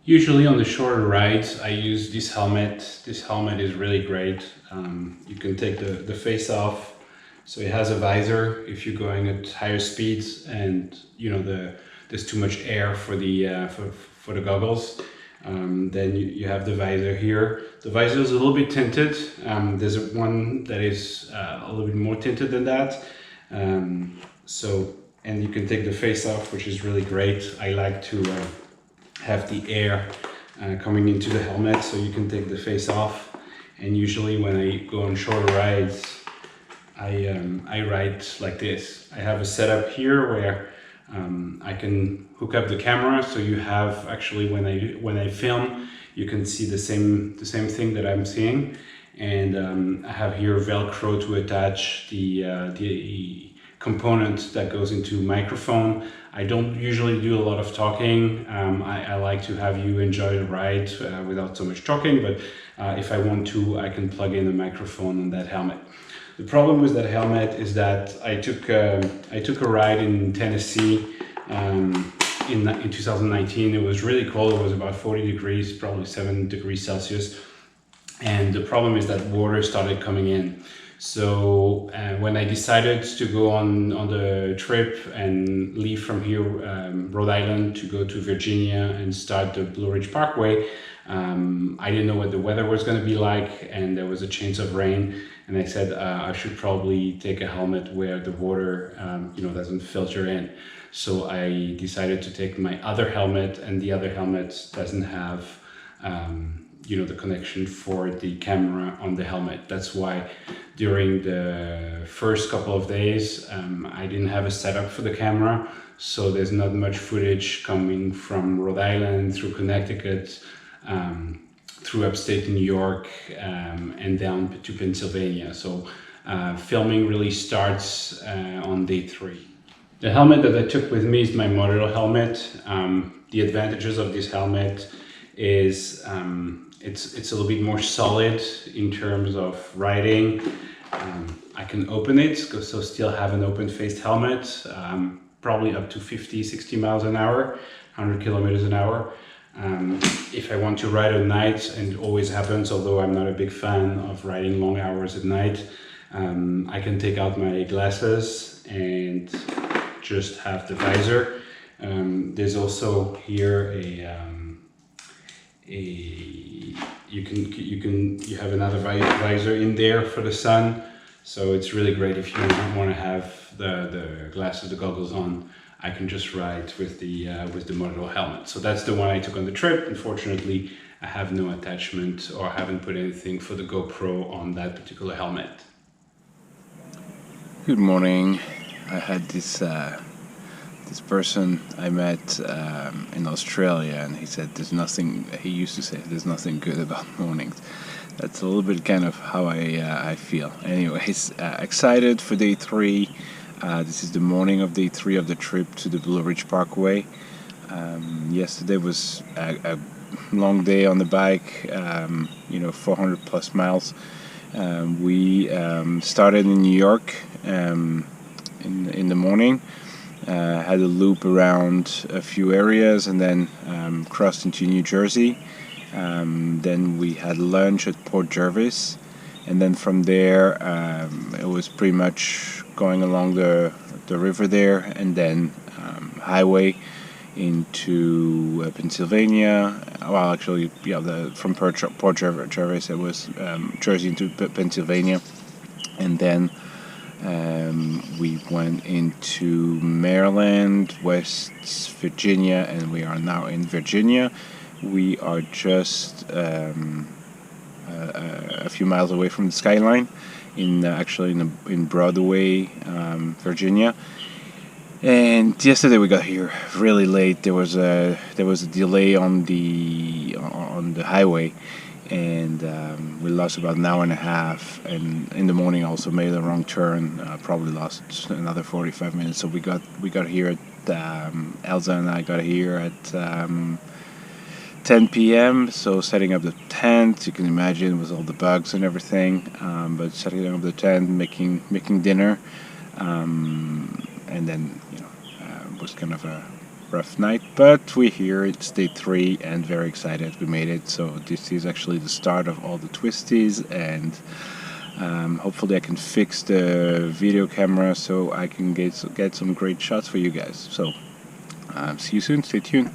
Usually on the shorter rides, I use this helmet. This helmet is really great. You can take the face off, so it has a visor if you're going at higher speeds, and there's too much air for the goggles. Then you have the visor here. The visor is a little bit tinted. There's one that is a little bit more tinted than that. And you can take the face off, which is really great. I like to have the air coming into the helmet, so you can take the face off. And usually when I go on shorter rides, I ride like this. I have a setup here where I can hook up the camera, so you have actually when I film, you can see the same thing that I'm seeing. And I have here Velcro to attach the component that goes into microphone. I don't usually do a lot of talking. I like to have you enjoy the ride without so much talking, but if I want to, I can plug in a microphone on that helmet. The problem with that helmet is that I took a ride in Tennessee in 2019. It was really cold. It was about 40 degrees, probably 7 degrees Celsius. And the problem is that water started coming in. So when I decided to go on the trip and leave from here, Rhode Island, to go to Virginia and start the Blue Ridge Parkway, I didn't know what the weather was going to be like, and there was a chance of rain. And I said I should probably take a helmet where the water doesn't filter in. So I decided to take my other helmet, and the other helmet doesn't have the connection for the camera on the helmet. That's why during the first couple of days I didn't have a setup for the camera, so there's not much footage coming from Rhode Island through Connecticut, through upstate New York, and down to Pennsylvania. So filming really starts on day 3. The helmet that I took with me is my model helmet. The advantages of this helmet is it's a little bit more solid in terms of riding. I can open it, so still have an open-faced helmet, probably up to 50-60 miles an hour, 100 kilometers an hour. If I want to ride at night, and it always happens, although I'm not a big fan of riding long hours at night, I can take out my glasses and just have the visor. There's also here you have another visor in there for the sun, so it's really great if you don't want to have the glasses, the goggles on. I can just ride with the model helmet. So that's the one I took on the trip. Unfortunately, I have no attachment, or haven't put anything for the GoPro on that particular helmet. Good morning. I had this person I met in Australia, and he said he used to say there's nothing good about mornings. That's a little bit kind of how I feel. Anyways, excited for day 3. This is the morning of day 3 of the trip to the Blue Ridge Parkway. Yesterday was a long day on the bike, 400 plus miles. We started in New York in the morning, had a loop around a few areas, and then crossed into New Jersey. Then we had lunch at Port Jervis, and then from there it was pretty much going along the river there, and then highway into Pennsylvania. Well, actually, from Port Jervis it was Jersey into Pennsylvania, and then we went into Maryland, West Virginia, and we are now in Virginia. We are just a few miles away from the Skyline, in Broadway, Virginia. And yesterday we got here really late. There was a delay on the highway, and we lost about an hour and a half. And in the morning also made a wrong turn. Probably lost another 45 minutes. So we got here at Elsa and I got here at 10 p.m. So setting up the tent, you can imagine, with all the bugs and everything. But setting up the tent, making dinner, and then was kind of a rough night, but we're here. It's day 3 and very excited we made it. So this is actually the start of all the twisties, and hopefully I can fix the video camera so I can get some great shots for you guys. So see you soon. Stay tuned.